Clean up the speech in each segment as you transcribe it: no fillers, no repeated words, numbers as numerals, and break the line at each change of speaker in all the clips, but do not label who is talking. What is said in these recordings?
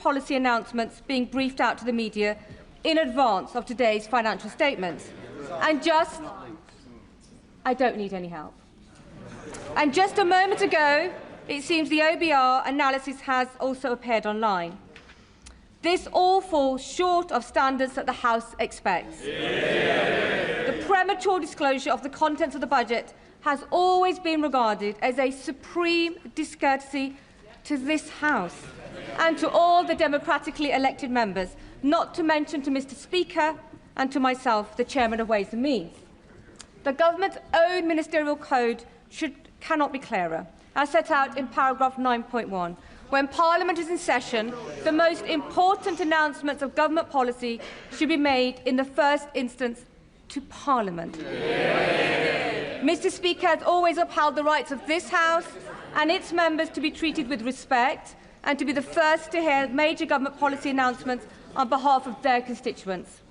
policy announcements being briefed out to the media in advance of today's financial statements. I don't need any help. And just a moment ago, it seems the OBR analysis has also appeared online. This all falls short of standards that the House expects. The premature disclosure of the contents of the budget has always been regarded as a supreme discourtesy to this House and to all the democratically elected members, not to mention to Mr. Speaker and to myself, the Chairman of Ways and Means. The government's own ministerial code cannot be clearer, as set out in paragraph 9.1. When Parliament is in session, the most important announcements of government policy should be made in the first instance to Parliament. Mr. Speaker has always upheld the rights of this House and its members to be treated with respect and to be the first to hear major government policy announcements on behalf of their constituents.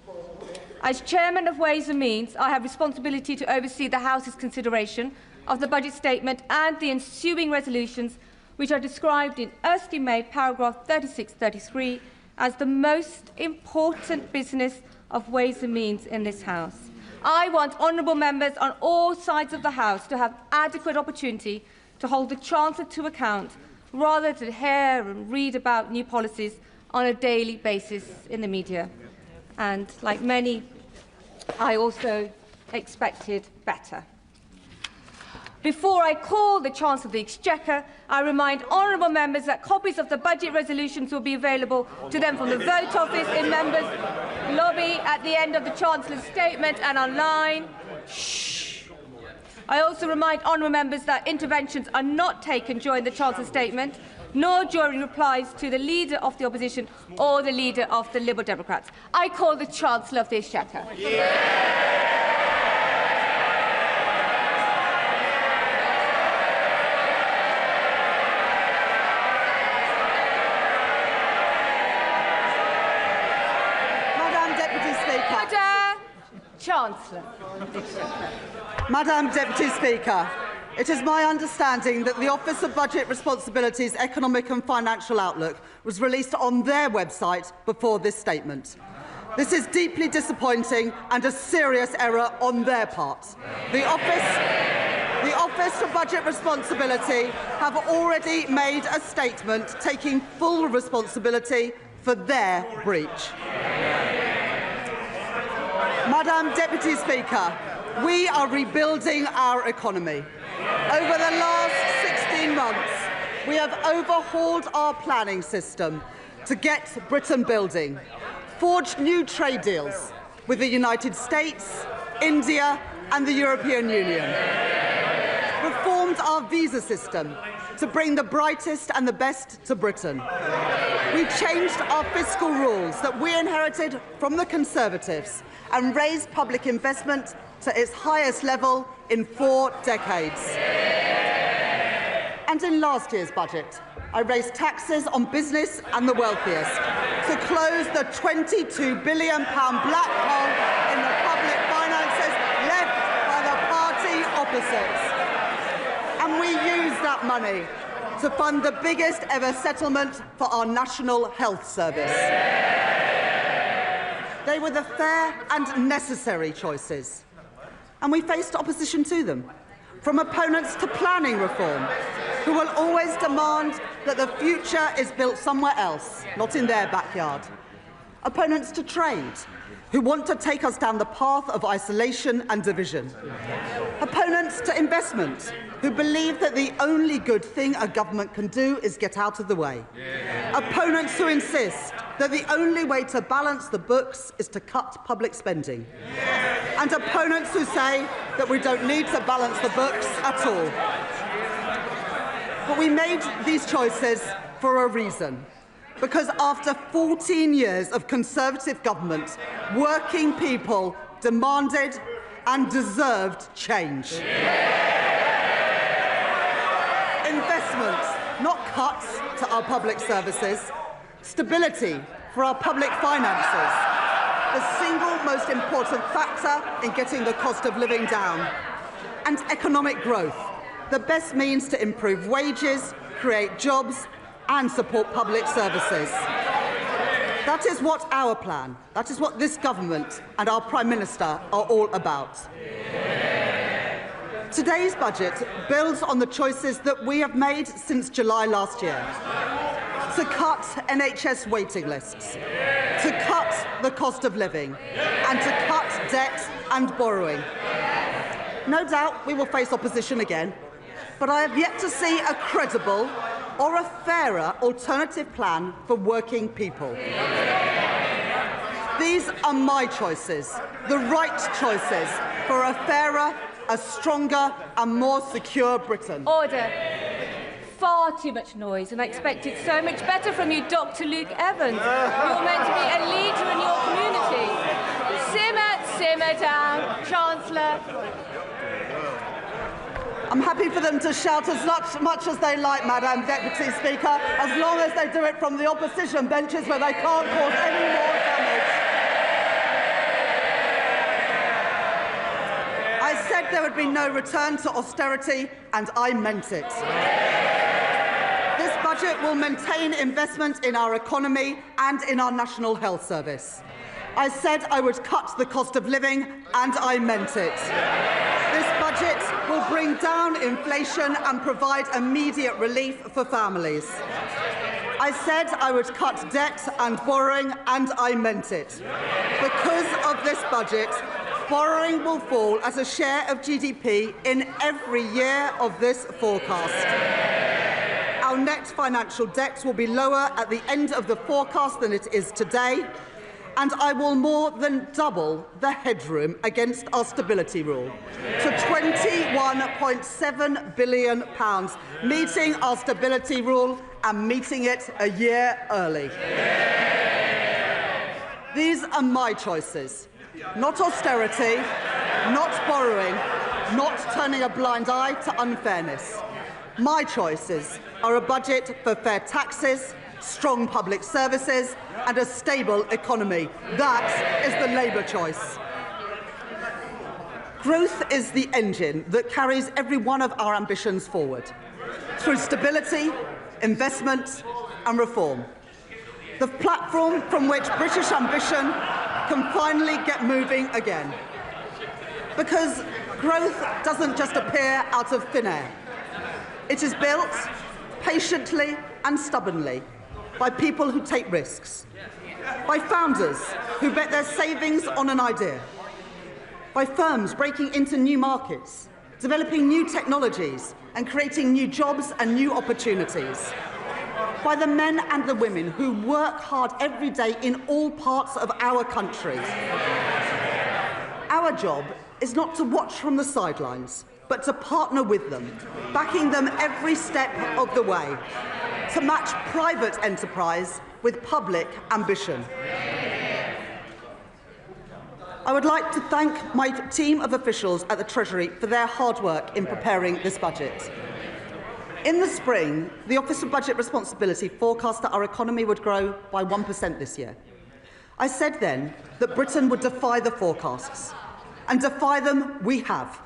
As Chairman of Ways and Means, I have responsibility to oversee the House's consideration of the budget statement and the ensuing resolutions, which are described in Erskine May paragraph 36-33 as the most important business of Ways and Means in this House. I want honourable members on all sides of the House to have adequate opportunity to hold the Chancellor to account, rather than hear and read about new policies on a daily basis in the media. And, like many, I also expected better. Before I call the Chancellor of the Exchequer, I remind honourable members that copies of the budget resolutions will be available to them from the vote office in members' lobby at the end of the Chancellor's statement and online. Shh. I also remind honourable members that interventions are not taken during the Chancellor's statement, nor during replies to the Leader of the Opposition or the Leader of the Liberal Democrats. I call the Chancellor of the Exchequer. Chancellor.
Madam Deputy Speaker, it is my understanding that the Office of Budget Responsibility's Economic and Financial Outlook was released on their website before this statement. This is deeply disappointing and a serious error on their part. The Office of Budget Responsibility have already made a statement taking full responsibility for their breach. Madam Deputy Speaker, we are rebuilding our economy. Over the last 16 months, we have overhauled our planning system to get Britain building, forged new trade deals with the United States, India and the European Union, reformed our visa system to bring the brightest and the best to Britain. We've changed our fiscal rules that we inherited from the Conservatives and raised public investment to its highest level in 4 decades. And in last year's budget, I raised taxes on business and the wealthiest to close the £22 billion black hole in the public finances left by the party opposites. And we used that money to fund the biggest ever settlement for our National Health Service. They were the fair and necessary choices, and we faced opposition to them, from opponents to planning reform, who will always demand that the future is built somewhere else, not in their backyard. Opponents to trade, who want to take us down the path of isolation and division. Opponents to investment, who believe that the only good thing a government can do is get out of the way. Opponents who insist that the only way to balance the books is to cut public spending. And opponents who say that we don't need to balance the books at all. But we made these choices for a reason. Because after 14 years of Conservative government, working people demanded and deserved change. Investments, not cuts to our public services. Stability for our public finances, the single most important factor in getting the cost of living down. And economic growth, the best means to improve wages, create jobs and support public services. That is what our plan, that is what this government and our Prime Minister are all about. Today's budget builds on the choices that we have made since July last year. To cut NHS waiting lists, to cut the cost of living, and to cut debt and borrowing. No doubt we will face opposition again, but I have yet to see a credible or a fairer alternative plan for working people. These are my choices, the right choices for a fairer, a stronger and more secure Britain.
Order. Far too much noise, and I expected so much better from you, Dr. Luke Evans. You're meant to be a leader in your community. Simmer down, Chancellor.
I'm happy for them to shout as much as they like, Madam Deputy Speaker, as long as they do it from the opposition benches where they can't cause any more damage. I said there would be no return to austerity, and I meant it. This budget will maintain investment in our economy and in our National Health Service. I said I would cut the cost of living, and I meant it. This budget will bring down inflation and provide immediate relief for families. I said I would cut debt and borrowing, and I meant it. Because of this budget, borrowing will fall as a share of GDP in every year of this forecast. Our net financial debt will be lower at the end of the forecast than it is today, and I will more than double the headroom against our stability rule to £21.7 billion, meeting our stability rule and meeting it a year early. These are my choices. Not austerity, not borrowing, not turning a blind eye to unfairness. My choices are a budget for fair taxes, strong public services and a stable economy. That is the Labour choice. Growth is the engine that carries every one of our ambitions forward, through stability, investment and reform. The platform from which British ambition can finally get moving again. Because growth doesn't just appear out of thin air. It is built patiently and stubbornly by people who take risks, by founders who bet their savings on an idea, by firms breaking into new markets, developing new technologies and creating new jobs and new opportunities, by the men and the women who work hard every day in all parts of our country. Our job is not to watch from the sidelines, but to partner with them, backing them every step of the way, to match private enterprise with public ambition. I would like to thank my team of officials at the Treasury for their hard work in preparing this budget. In the spring, the Office of Budget Responsibility forecast that our economy would grow by 1% this year. I said then that Britain would defy the forecasts, and defy them we have.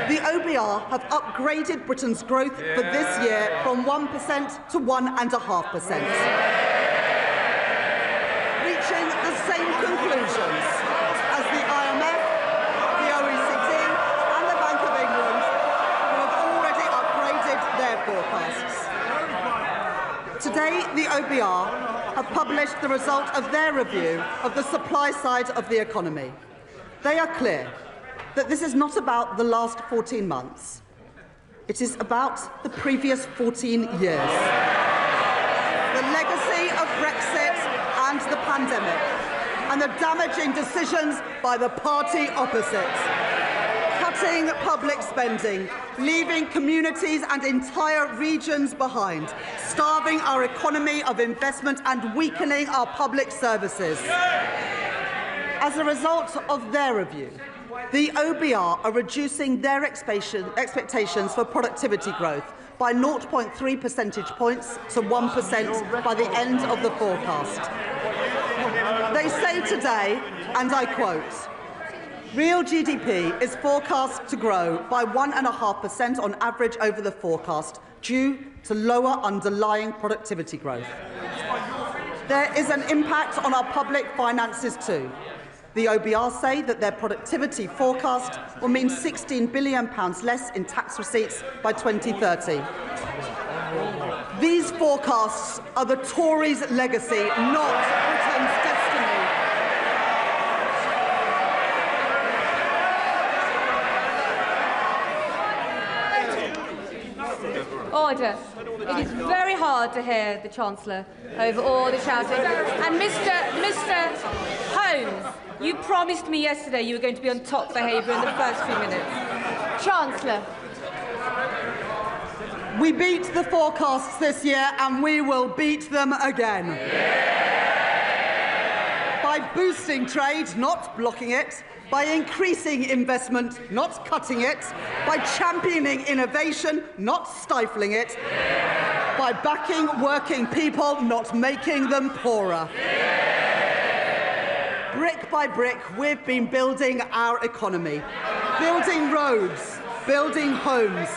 The OBR have upgraded Britain's growth for this year from 1% to 1.5%, reaching the same conclusions as the IMF, the OECD and the Bank of England, who have already upgraded their forecasts. Today, the OBR have published the result of their review of the supply side of the economy. They are clear that this is not about the last 14 months. It is about the previous 14 years. The legacy of Brexit and the pandemic, and the damaging decisions by the party opposite. Cutting public spending, leaving communities and entire regions behind, starving our economy of investment and weakening our public services. As a result of their review, the OBR are reducing their expectations for productivity growth by 0.3 percentage points to 1% by the end of the forecast. They say today, and I quote, "Real GDP is forecast to grow by 1.5% on average over the forecast due to lower underlying productivity growth." There is an impact on our public finances too. The OBR say that their productivity forecast will mean £16 billion less in tax receipts by 2030. These forecasts are the Tories' legacy, not Britain's destiny.
Order. It is very hard to hear the Chancellor over all the shouting. And Mr. Holmes, you promised me yesterday you were going to be on top behaviour in the first few minutes. Chancellor.
We beat the forecasts this year and we will beat them again. Yeah! By boosting trade, not blocking it. By increasing investment, not cutting it. By championing innovation, not stifling it. Yeah! By backing working people, not making them poorer. Yeah! Brick by brick, we've been building our economy. Building roads, building homes,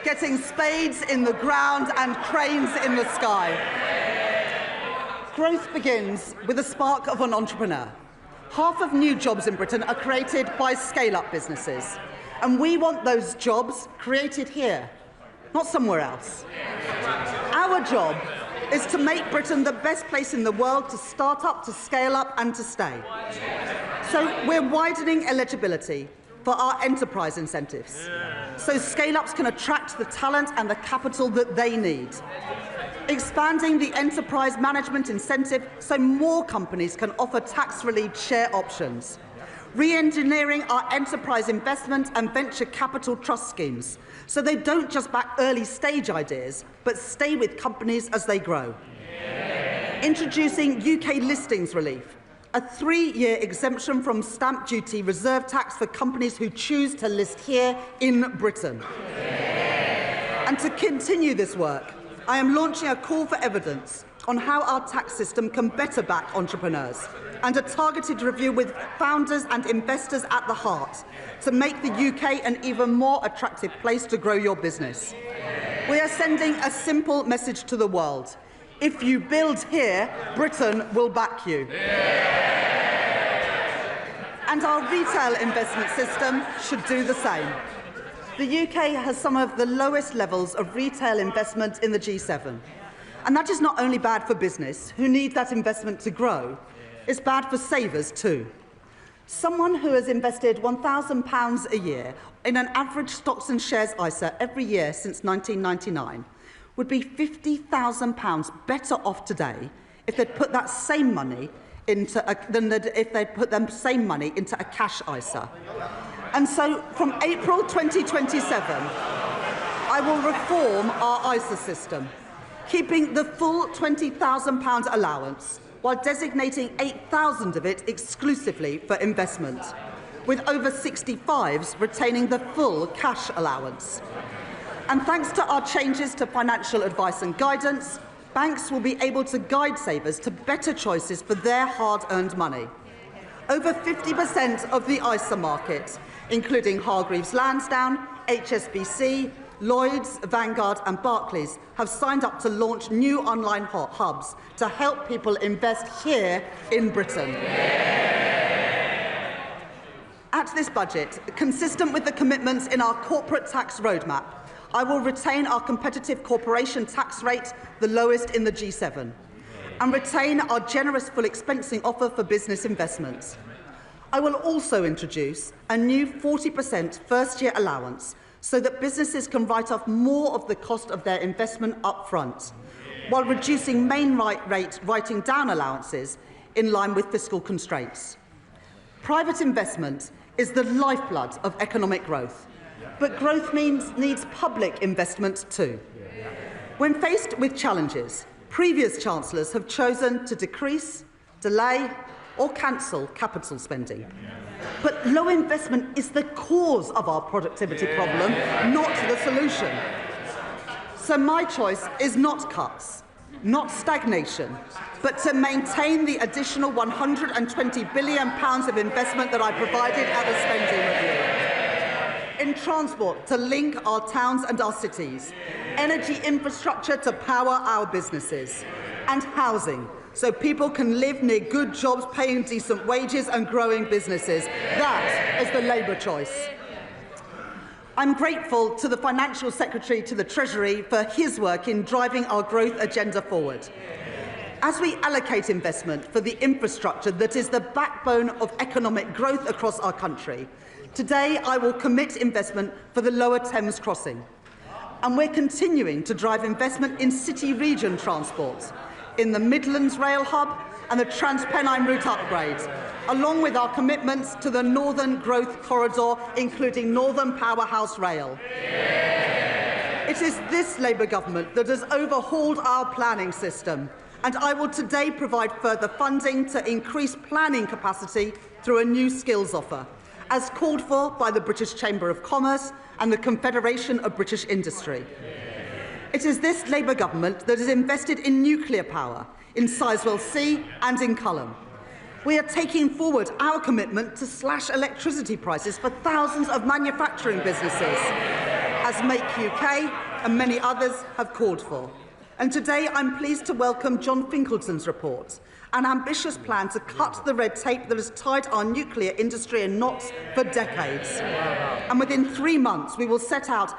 getting spades in the ground and cranes in the sky. Growth begins with the spark of an entrepreneur. Half of new jobs in Britain are created by scale-up businesses. And we want those jobs created here, not somewhere else. Our job is to make Britain the best place in the world to start up, to scale up and to stay. So we're widening eligibility for our enterprise incentives, so scale-ups can attract the talent and the capital that they need. Expanding the enterprise management incentive so more companies can offer tax-relieved share options. Re-engineering our enterprise investment and venture capital trust schemes so they don't just back early-stage ideas, but stay with companies as they grow. Introducing UK listings relief, a 3-year exemption from stamp duty reserve tax for companies who choose to list here in Britain. And to continue this work, I am launching a call for evidence on how our tax system can better back entrepreneurs and a targeted review with founders and investors at the heart to make the UK an even more attractive place to grow your business. We are sending a simple message to the world. If you build here, Britain will back you. And our retail investment system should do the same. The UK has some of the lowest levels of retail investment in the G7. And that is not only bad for business, who need that investment to grow, it's bad for savers too. Someone who has invested £1,000 a year in an average stocks and shares ISA every year since 1999 would be £50,000 better off today if they'd put that same money into a cash ISA. And so, from April 2027, I will reform our ISA system, keeping the full £20,000 allowance, while designating 8,000 of it exclusively for investment, with over 65s retaining the full cash allowance. And thanks to our changes to financial advice and guidance, banks will be able to guide savers to better choices for their hard-earned money. Over 50% of the ISA market, including Hargreaves Lansdown, HSBC, Lloyds, Vanguard and Barclays, have signed up to launch new online hubs to help people invest here in Britain. At this budget, consistent with the commitments in our corporate tax roadmap, I will retain our competitive corporation tax rate, the lowest in the G7, and retain our generous full expensing offer for business investments. I will also introduce a new 40% first-year allowance so that businesses can write off more of the cost of their investment up front, while reducing main rate writing down allowances in line with fiscal constraints. Private investment is the lifeblood of economic growth, but growth needs public investment too. When faced with challenges, previous chancellors have chosen to decrease, delay or cancel capital spending. But low investment is the cause of our productivity problem, not the solution. So my choice is not cuts, not stagnation, but to maintain the additional £120 billion of investment that I provided at the spending review. In transport, to link our towns and our cities, energy infrastructure to power our businesses, and housing, so people can live near good jobs, paying decent wages and growing businesses. That is the Labour choice. I'm grateful to the Financial Secretary to the Treasury for his work in driving our growth agenda forward. As we allocate investment for the infrastructure that is the backbone of economic growth across our country, today I will commit investment for the Lower Thames Crossing. And we're continuing to drive investment in city-region transport, in the Midlands Rail Hub and the Transpennine Route upgrade, along with our commitments to the Northern Growth Corridor, including Northern Powerhouse Rail. It is this Labour government that has overhauled our planning system, and I will today provide further funding to increase planning capacity through a new skills offer, as called for by the British Chamber of Commerce and the Confederation of British Industry. It is this Labour government that has invested in nuclear power, in Sizewell C and in Culham. We are taking forward our commitment to slash electricity prices for thousands of manufacturing businesses, as Make UK and many others have called for. And today I'm pleased to welcome John Finkelton's report, an ambitious plan to cut the red tape that has tied our nuclear industry in knots for decades. And within 3 months, we will set out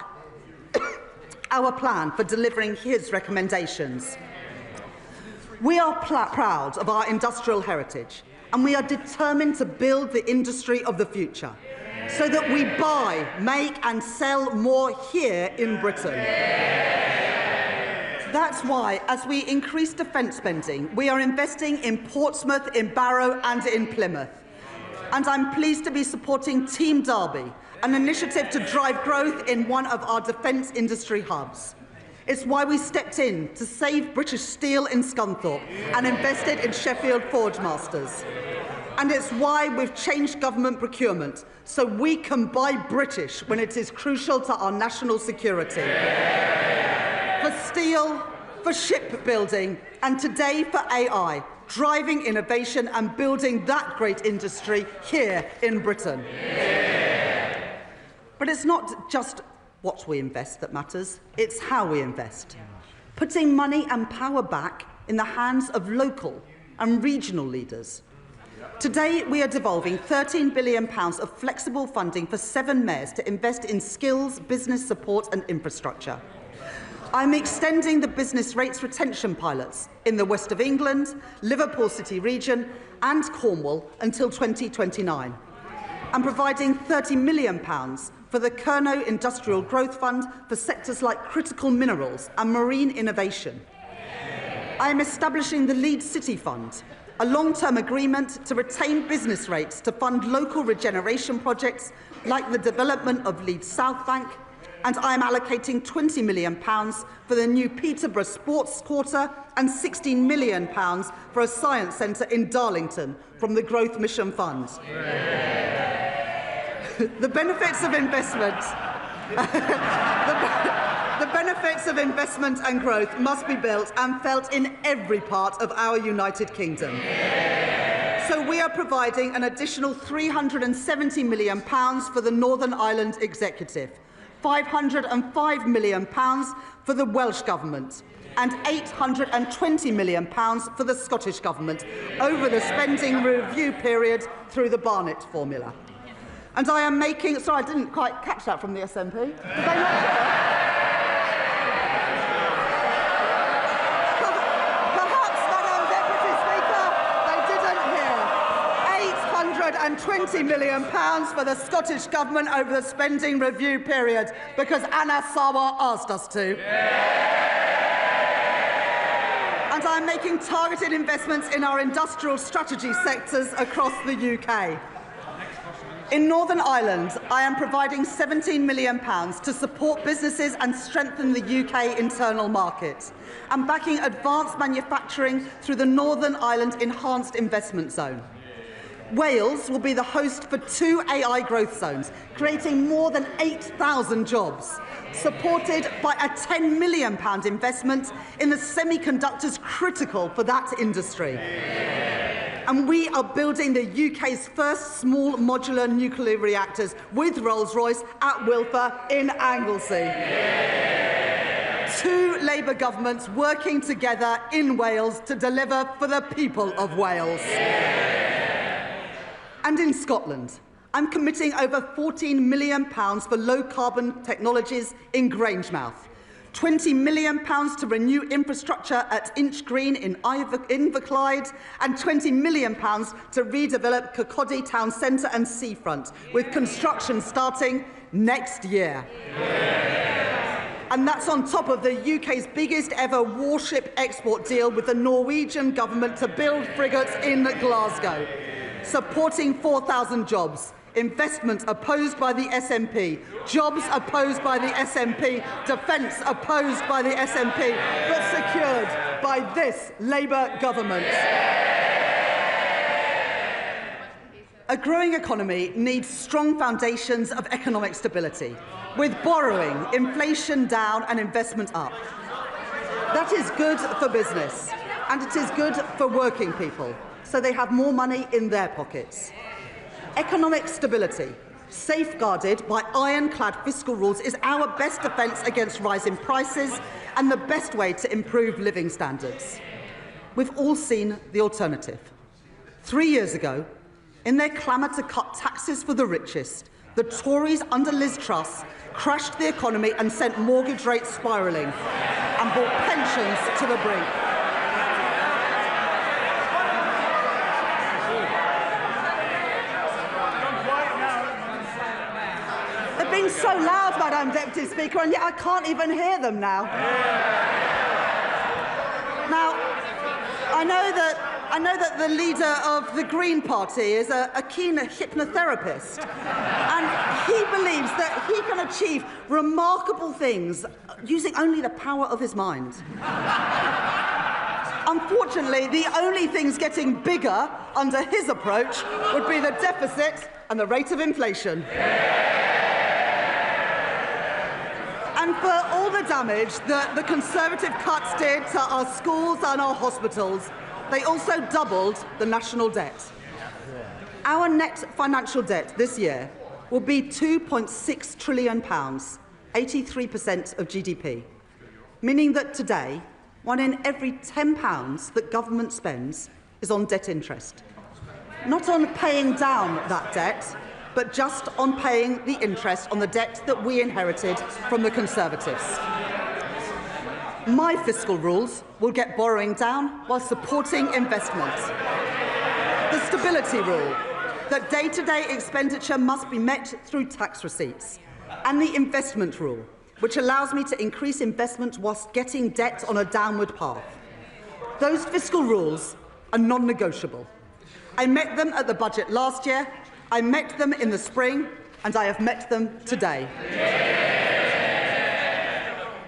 our plan for delivering his recommendations. We are proud of our industrial heritage, and we are determined to build the industry of the future so that we buy, make and sell more here in Britain. That's why, as we increase defence spending, we are investing in Portsmouth, in Barrow and in Plymouth. And I'm pleased to be supporting Team Derby, an initiative to drive growth in one of our defence industry hubs. It's why we stepped in to save British Steel in Scunthorpe and invested in Sheffield Forgemasters. And it's why we've changed government procurement so we can buy British when it is crucial to our national security. For steel, for shipbuilding, and today for AI, driving innovation and building that great industry here in Britain. But it's not just what we invest that matters, it's how we invest. Putting money and power back in the hands of local and regional leaders. Today, we are devolving £13 billion of flexible funding for 7 mayors to invest in skills, business support and infrastructure. I'm extending the business rates retention pilots in the West of England, Liverpool City region and Cornwall until 2029. I'm providing £30 million for the Kernow Industrial Growth Fund for sectors like critical minerals and marine innovation. I am establishing the Leeds City Fund, a long-term agreement to retain business rates to fund local regeneration projects like the development of Leeds South Bank, and I am allocating £20 million for the new Peterborough Sports Quarter and £16 million for a science centre in Darlington from the Growth Mission Fund. The benefits of investment the benefits of investment and growth must be built and felt in every part of our United Kingdom. So we are providing an additional £370 million for the Northern Ireland Executive, £505 million for the Welsh Government and £820 million for the Scottish Government over the spending review period through the Barnett formula. And I am making... Sorry, I didn't quite catch that from the SNP. Did they not? Perhaps, Madam Deputy Speaker, they didn't hear. £820 million for the Scottish Government over the spending review period because Anna Sawa asked us to. And I'm making targeted investments in our industrial strategy sectors across the UK. In Northern Ireland, I am providing £17 million to support businesses and strengthen the UK internal market, and backing advanced manufacturing through the Northern Ireland Enhanced Investment Zone. Wales will be the host for 2 AI growth zones, creating more than 8,000 jobs, supported by a £10 million investment in the semiconductors critical for that industry. And we are building the UK's first small modular nuclear reactors with Rolls-Royce at Wilfer in Anglesey. 2 Labour governments working together in Wales to deliver for the people of Wales. And in Scotland, I'm committing over £14 million for low-carbon technologies in Grangemouth, £20 million to renew infrastructure at Inchgreen in Inverclyde, and £20 million to redevelop Kirkcaldy Town Centre and Seafront, with construction starting next year. And that's on top of the UK's biggest ever warship export deal with the Norwegian government to build frigates in Glasgow, supporting 4,000 jobs. Investment opposed by the SNP, jobs opposed by the SNP, defence opposed by the SNP, but secured by this Labour government. A growing economy needs strong foundations of economic stability, with borrowing, inflation down and investment up. That is good for business, and it is good for working people, so they have more money in their pockets. Economic stability, safeguarded by ironclad fiscal rules, is our best defence against rising prices and the best way to improve living standards. We've all seen the alternative. 3 years ago, in their clamour to cut taxes for the richest, the Tories under Liz Truss crashed the economy and sent mortgage rates spiralling and brought pensions to the brink. Being so loud, Madam Deputy Speaker, and yet I can't even hear them now. Now, I know that the leader of the Green Party is a keen hypnotherapist, and he believes that he can achieve remarkable things using only the power of his mind. Unfortunately, the only things getting bigger under his approach would be the deficit and the rate of inflation. And for all the damage that the Conservative cuts did to our schools and our hospitals, they also doubled the national debt. Our net financial debt this year will be £2.6 trillion, 83% of GDP, meaning that today, 1 in every £10 that government spends is on debt interest. Not on paying down that debt, but just on paying the interest on the debt that we inherited from the Conservatives. My fiscal rules will get borrowing down while supporting investment. The stability rule, that day-to-day expenditure must be met through tax receipts, and the investment rule, which allows me to increase investment whilst getting debt on a downward path. Those fiscal rules are non-negotiable. I met them at the budget last year, I met them in the spring, and I have met them today.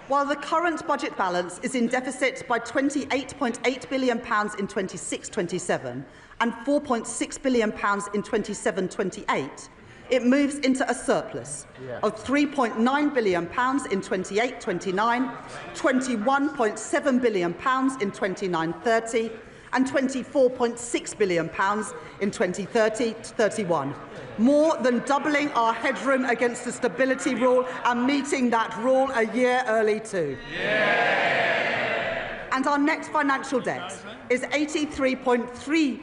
While the current budget balance is in deficit by £28.8 billion in 26-27 and £4.6 billion in 27-28, it moves into a surplus of £3.9 billion in 28-29, £21.7 billion in 29-30, and £24.6 billion in 2030-31, more than doubling our headroom against the stability rule and meeting that rule a year early too. And our net financial debt is 83.3%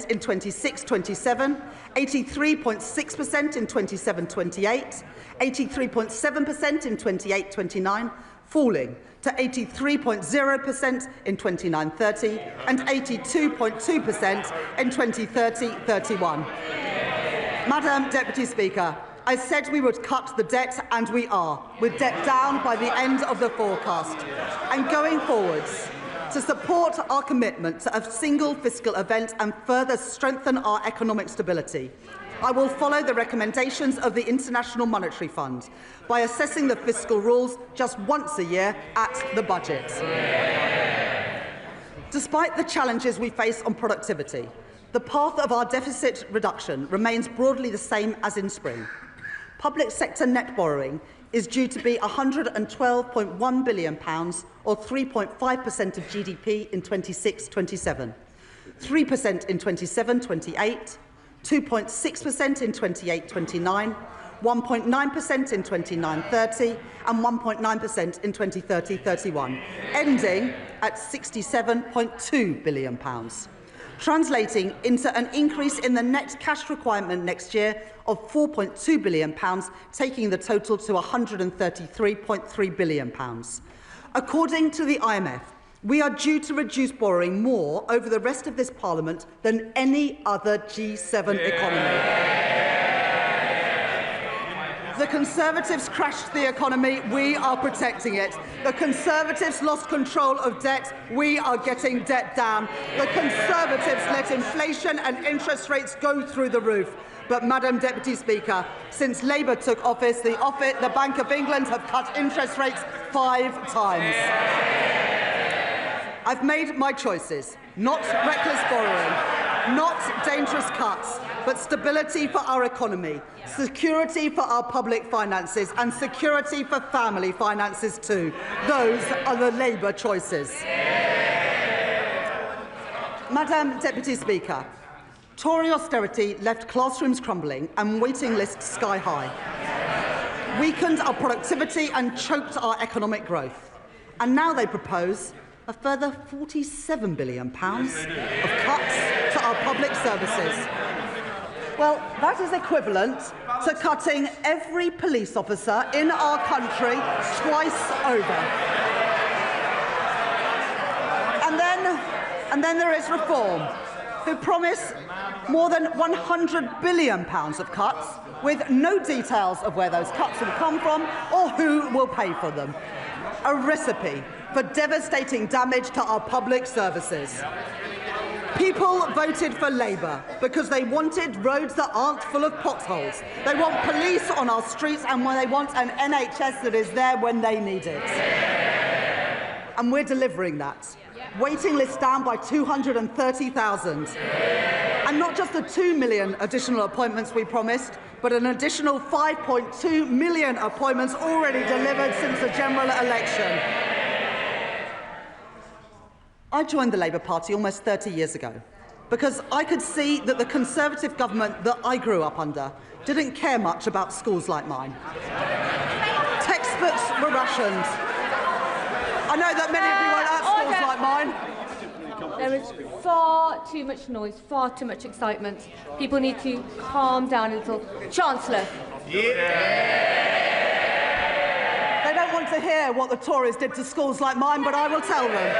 in 26-27, 83.6% in 27-28, 83.7% in 28-29, falling to 83.0% in 29-30 and 82.2% in 2030-31. Madam Deputy Speaker, I said we would cut the debt, and we are, with debt down by the end of the forecast. And going forwards, to support our commitment to a single fiscal event and further strengthen our economic stability, I will follow the recommendations of the International Monetary Fund by assessing the fiscal rules just once a year at the budget. Despite the challenges we face on productivity, the path of our deficit reduction remains broadly the same as in spring. Public sector net borrowing is due to be £112.1 billion, or 3.5% of GDP in 26-27, 3% in 27-28, 2.6% in 28-29, 1.9% in 29-30 and 1.9% in 2030-31, ending at £67.2 billion, translating into an increase in the net cash requirement next year of £4.2 billion, taking the total to £133.3 billion. According to the IMF, we are due to reduce borrowing more over the rest of this Parliament than any other G7 economy. The Conservatives crashed the economy, we are protecting it. The Conservatives lost control of debt, we are getting debt down. The Conservatives let inflation and interest rates go through the roof. But, Madam Deputy Speaker, since Labour took office, the Bank of England have cut interest rates 5 times. I've made my choices. Not reckless borrowing, not dangerous cuts, but stability for our economy, security for our public finances and security for family finances too. Those are the Labour choices. Madam Deputy Speaker, Tory austerity left classrooms crumbling and waiting lists sky high, weakened our productivity and choked our economic growth. And now they propose a further £47 billion of cuts to our public services. Well, that is equivalent to cutting every police officer in our country twice over. And then there is Reform, who promise more than £100 billion of cuts, with no details of where those cuts will come from or who will pay for them. A recipe for devastating damage to our public services. People voted for Labour because they wanted roads that aren't full of potholes. They want police on our streets and they want an NHS that is there when they need it. And we're delivering that. Waiting lists down by 230,000. And not just the 2 million additional appointments we promised, but an additional 5.2 million appointments already delivered since the general election. I joined the Labour Party almost 30 years ago because I could see that the Conservative government that I grew up under didn't care much about schools like mine. Textbooks were rationed. I know that many of you weren't at schools like mine.
There is far too much noise, far too much excitement. People need to calm down a little. Chancellor.
They don't want to hear what the Tories did to schools like mine, but I will tell them.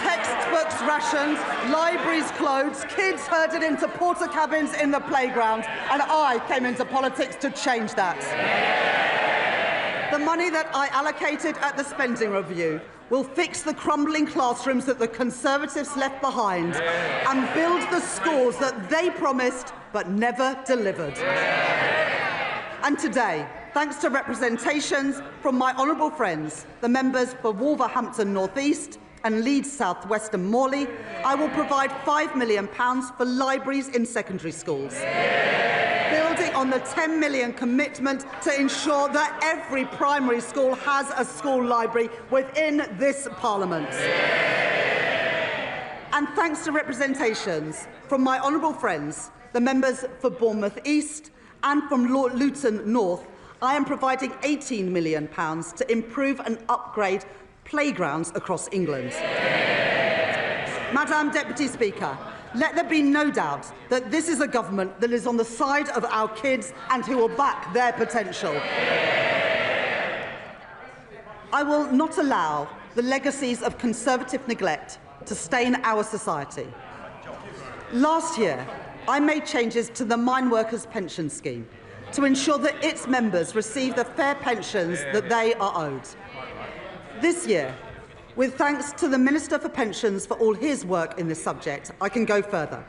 Textbooks rationed, libraries closed, kids herded into porter cabins in the playground, and I came into politics to change that. The money that I allocated at the spending review will fix the crumbling classrooms that the Conservatives left behind and build the schools that they promised but never delivered. And today, thanks to representations from my honourable friends, the members for Wolverhampton North East and Leeds South West and Morley, I will provide £5 million for libraries in secondary schools, building on the £10 million commitment to ensure that every primary school has a school library within this Parliament. And thanks to representations from my honourable friends, the members for Bournemouth East and from Luton North, I am providing £18 million to improve and upgrade playgrounds across England. Madam Deputy Speaker, let there be no doubt that this is a government that is on the side of our kids and who will back their potential. I will not allow the legacies of Conservative neglect to stain our society. Last year, I made changes to the Mine Workers Pension Scheme to ensure that its members receive the fair pensions that they are owed. This year, with thanks to the Minister for Pensions for all his work in this subject, I can go further.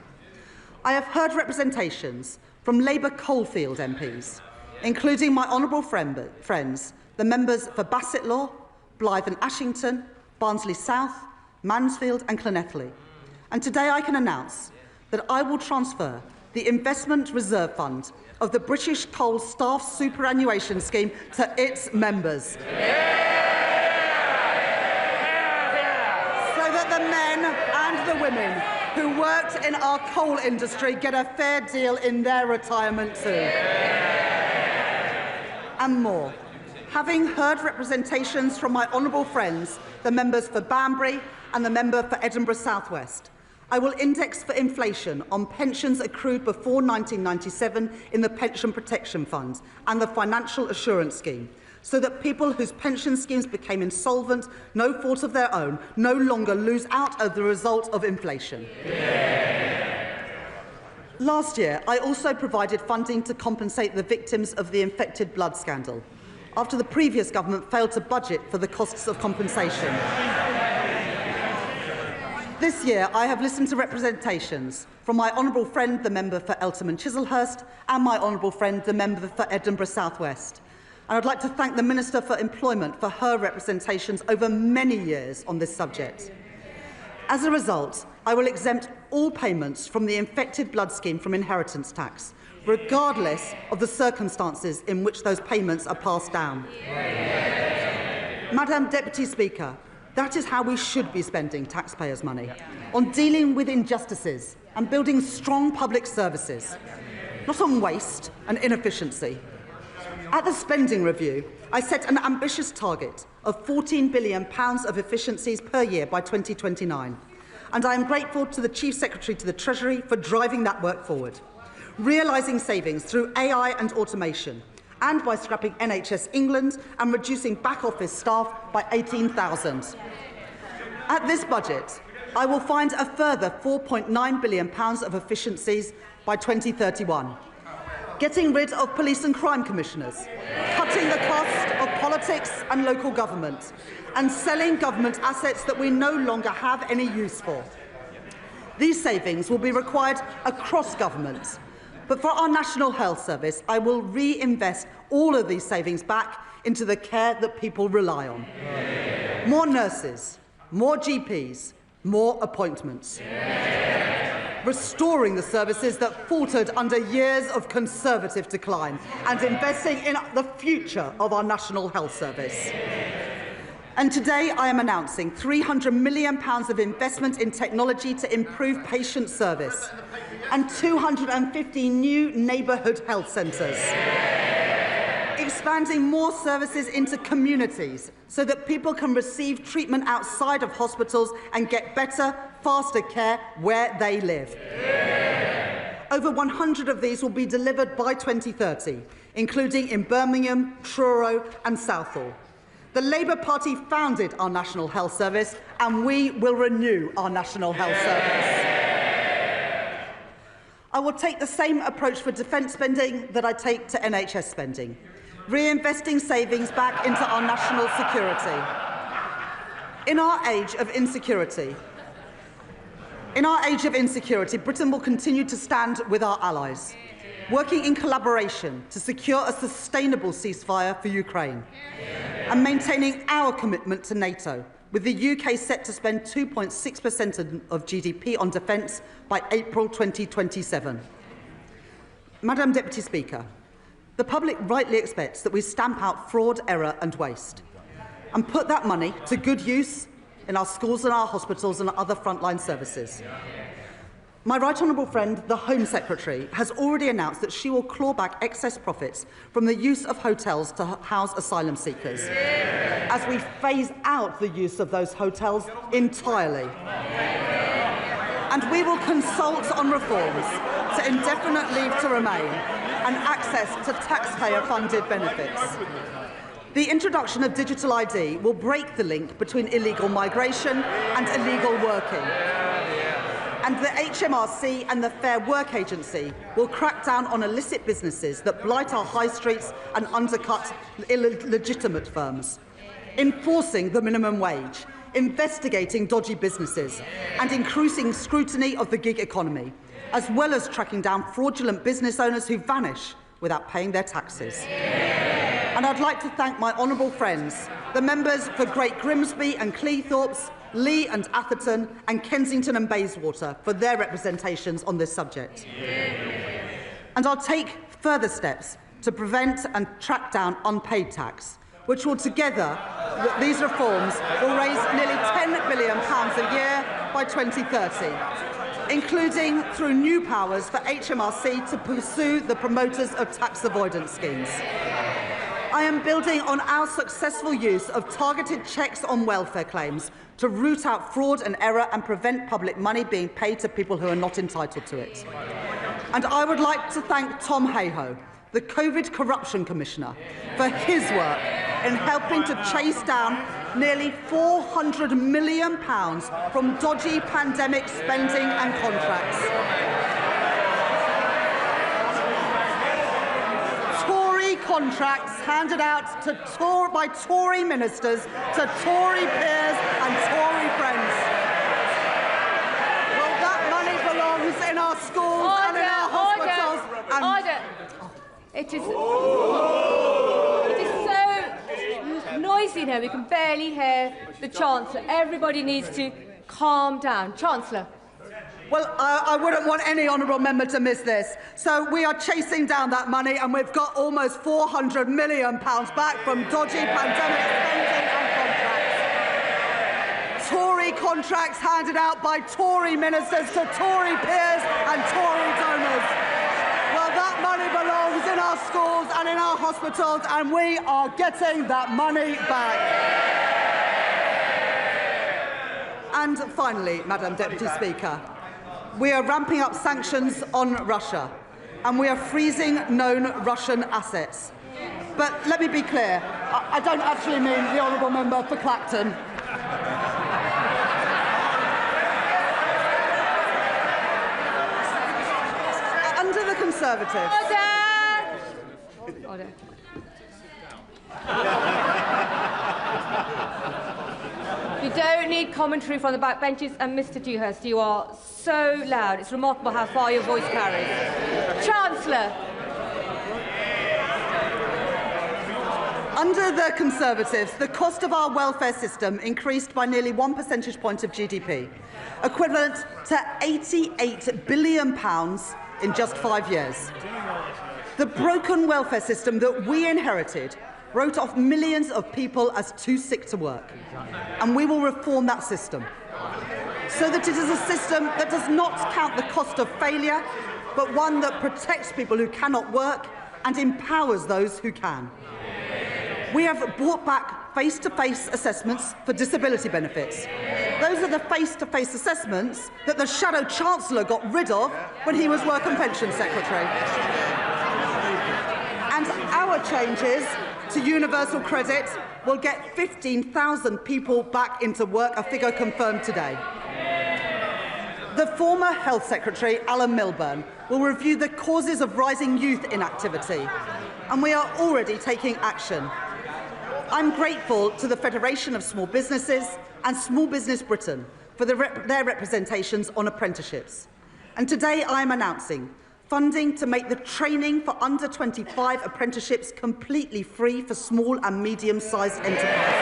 I have heard representations from Labour Coalfield MPs, including my honourable friends, the members for Bassetlaw, Blyth and Ashington, Barnsley South, Mansfield and Llanelli. And today I can announce that I will transfer the Investment Reserve Fund of the British Coal Staff Superannuation Scheme to its members. The men and the women who worked in our coal industry get a fair deal in their retirement too. And more. Having heard representations from my honourable friends, the members for Banbury and the member for Edinburgh South West, I will index for inflation on pensions accrued before 1997 in the Pension Protection Fund and the Financial Assurance Scheme, so that people whose pension schemes became insolvent, no fault of their own, no longer lose out as the result of inflation. Last year, I also provided funding to compensate the victims of the infected blood scandal, after the previous government failed to budget for the costs of compensation. This year, I have listened to representations from my honourable friend, the member for Eltham and Chislehurst, and my honourable friend, the member for Edinburgh South West. And I'd like to thank the Minister for Employment for her representations over many years on this subject. As a result, I will exempt all payments from the infected blood scheme from inheritance tax, regardless of the circumstances in which those payments are passed down. Madam Deputy Speaker, that is how we should be spending taxpayers' money, on dealing with injustices and building strong public services, not on waste and inefficiency. At the spending review, I set an ambitious target of £14 billion of efficiencies per year by 2029, and I am grateful to the Chief Secretary to the Treasury for driving that work forward, realising savings through AI and automation, and by scrapping NHS England and reducing back-office staff by 18,000. At this budget, I will find a further £4.9 billion of efficiencies by 2031, getting rid of police and crime commissioners, cutting the cost of politics and local government, and selling government assets that we no longer have any use for. These savings will be required across government, but for our National Health Service, I will reinvest all of these savings back into the care that people rely on. More nurses, more GPs, more appointments. Restoring the services that faltered under years of Conservative decline and investing in the future of our National Health Service. And today I am announcing £300 million of investment in technology to improve patient service and 250 new neighbourhood health centres. Expanding more services into communities so that people can receive treatment outside of hospitals and get better, faster care where they live. Over 100 of these will be delivered by 2030, including in Birmingham, Truro and Southall. The Labour Party founded our National Health Service, and we will renew our National Health Service. I will take the same approach for defence spending that I take to NHS spending, reinvesting savings back into our national security. In our age of insecurity, Britain will continue to stand with our allies, working in collaboration to secure a sustainable ceasefire for Ukraine, and maintaining our commitment to NATO, with the UK set to spend 2.6% of GDP on defence by April 2027. Madam Deputy Speaker, the public rightly expects that we stamp out fraud, error and waste, and put that money to good use in our schools and our hospitals and other frontline services. My right honourable friend, the Home Secretary, has already announced that she will claw back excess profits from the use of hotels to house asylum seekers, as we phase out the use of those hotels entirely. And we will consult on reforms to indefinite leave to remain and access to taxpayer-funded benefits. The introduction of digital ID will break the link between illegal migration and illegal working. And the HMRC and the Fair Work Agency will crack down on illicit businesses that blight our high streets and undercut illegitimate firms, enforcing the minimum wage, investigating dodgy businesses and increasing scrutiny of the gig economy, as well as tracking down fraudulent business owners who vanish without paying their taxes. And I'd like to thank my honourable friends, the members for Great Grimsby and Cleethorpes, Lee and Atherton and Kensington and Bayswater for their representations on this subject. And I'll take further steps to prevent and track down unpaid tax, which will together, these reforms will raise nearly £10 billion a year by 2030, including through new powers for HMRC to pursue the promoters of tax avoidance schemes. I am building on our successful use of targeted checks on welfare claims to root out fraud and error and prevent public money being paid to people who are not entitled to it. And I would like to thank Tom Hayhoe, the COVID Corruption Commissioner, for his work in helping to chase down nearly £400 million from dodgy pandemic spending and contracts. Tory contracts handed out by Tory ministers to Tory peers and Tory friends. Well, that money belongs in our schools and in our hospitals.
It is so noisy now, we can barely hear the Chancellor. Everybody needs to calm down. Chancellor.
Well, I wouldn't want any honourable member to miss this. So we are chasing down that money, and we've got almost £400 million back from dodgy pandemic spending and contracts. Tory contracts handed out by Tory ministers to Tory peers and Tory donors. Well, that money belongs in our schools and in our hospitals, and we are getting that money back. And finally, Madam Deputy Speaker, we are ramping up sanctions on Russia, and we are freezing known Russian assets. But let me be clear, I don't actually mean the honourable member for Clacton. Under the Conservatives...
Order. You don't need commentary from the backbenches, and Mr Dewhurst, you are so loud. It's remarkable how far your voice carries. Chancellor.
Under the Conservatives, the cost of our welfare system increased by nearly 1 percentage point of GDP, equivalent to £88 billion in just 5 years. The broken welfare system that we inherited wrote off millions of people as too sick to work, and we will reform that system so that it is a system that does not count the cost of failure, but one that protects people who cannot work and empowers those who can. We have brought back face-to-face assessments for disability benefits. Those are the face-to-face assessments that the Shadow Chancellor got rid of when he was Work and Pension Secretary. And our changes to universal credit will get 15,000 people back into work, a figure confirmed today. The former Health Secretary, Alan Milburn, will review the causes of rising youth inactivity, and we are already taking action. I'm grateful to the Federation of Small Businesses and Small Business Britain for their representations on apprenticeships. And today I am announcing funding to make the training for under 25 apprenticeships completely free for small and medium-sized enterprises.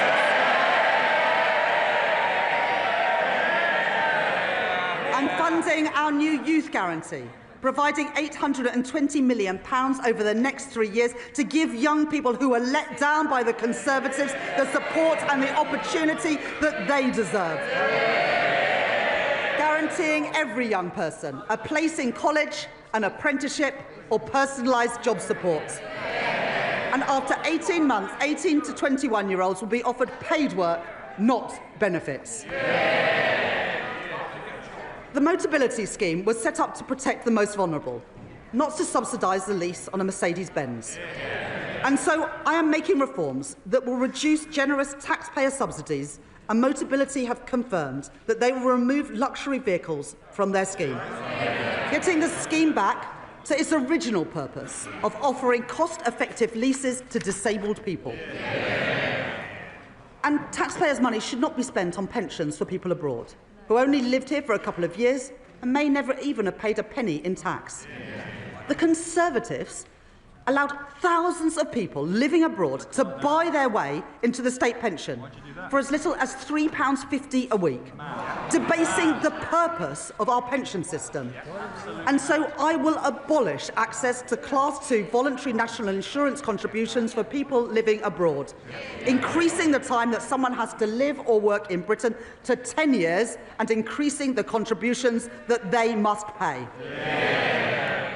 And funding our new youth guarantee, providing £820 million over the next 3 years to give young people who are let down by the Conservatives the support and the opportunity that they deserve. Guaranteeing every young person a place in college, an apprenticeship or personalised job support. And after 18 months, 18 to 21-year-olds will be offered paid work, not benefits. The Motability Scheme was set up to protect the most vulnerable, not to subsidise the lease on a Mercedes-Benz. And so I am making reforms that will reduce generous taxpayer subsidies, and Motability have confirmed that they will remove luxury vehicles from their scheme, getting the scheme back to its original purpose of offering cost-effective leases to disabled people. And taxpayers' money should not be spent on pensions for people abroad, who only lived here for a couple of years and may never even have paid a penny in tax. The Conservatives allowed thousands of people living abroad to buy their way into the state pension for as little as £3.50 a week, debasing the purpose of our pension system. And so I will abolish access to Class 2 voluntary national insurance contributions for people living abroad, increasing the time that someone has to live or work in Britain to 10 years and increasing the contributions that they must pay.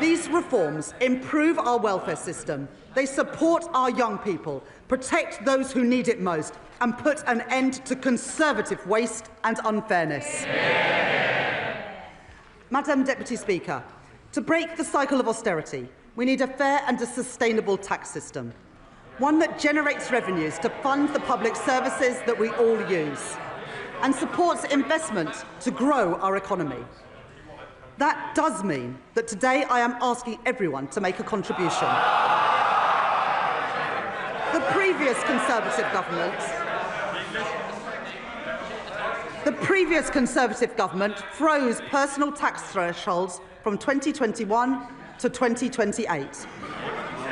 These reforms improve our welfare system, they support our young people, protect those who need it most, and put an end to Conservative waste and unfairness. Madam Deputy Speaker, to break the cycle of austerity, we need a fair and a sustainable tax system, one that generates revenues to fund the public services that we all use, and supports investment to grow our economy. That does mean that today I am asking everyone to make a contribution. The previous Conservative government froze personal tax thresholds from 2021 to 2028.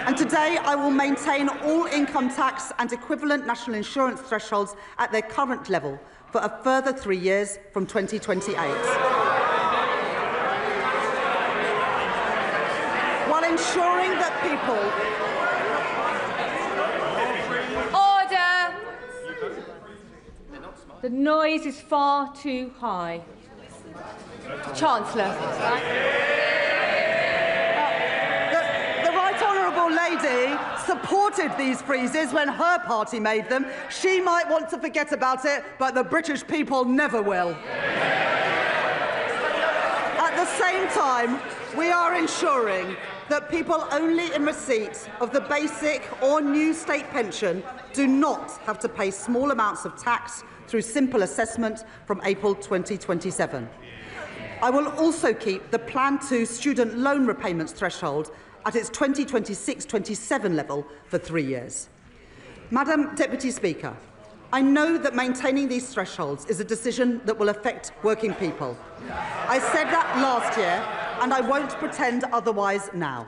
And today I will maintain all income tax and equivalent national insurance thresholds at their current level for a further 3 years from 2028. While ensuring that people...
Order! The noise is far too high. Chancellor.
The Right Honourable Lady supported these freezes when her party made them. She might want to forget about it, but the British people never will. At the same time, we are ensuring that people only in receipt of the basic or new state pension do not have to pay small amounts of tax through simple assessment from April 2027. I will also keep the Plan 2 student loan repayments threshold at its 2026-27 level for 3 years. Madam Deputy Speaker, I know that maintaining these thresholds is a decision that will affect working people. I said that last year, and I won't pretend otherwise now.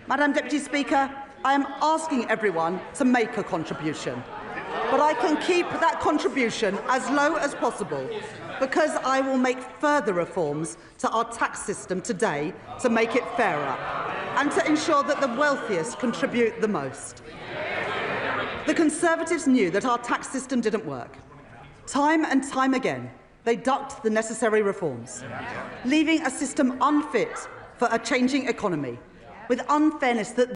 Madam Deputy Speaker, I am asking everyone to make a contribution, but I can keep that contribution as low as possible because I will make further reforms to our tax system today to make it fairer and to ensure that the wealthiest contribute the most. The Conservatives knew that our tax system didn't work. Time and time again, they ducked the necessary reforms, leaving a system unfit for a changing economy, with unfairness that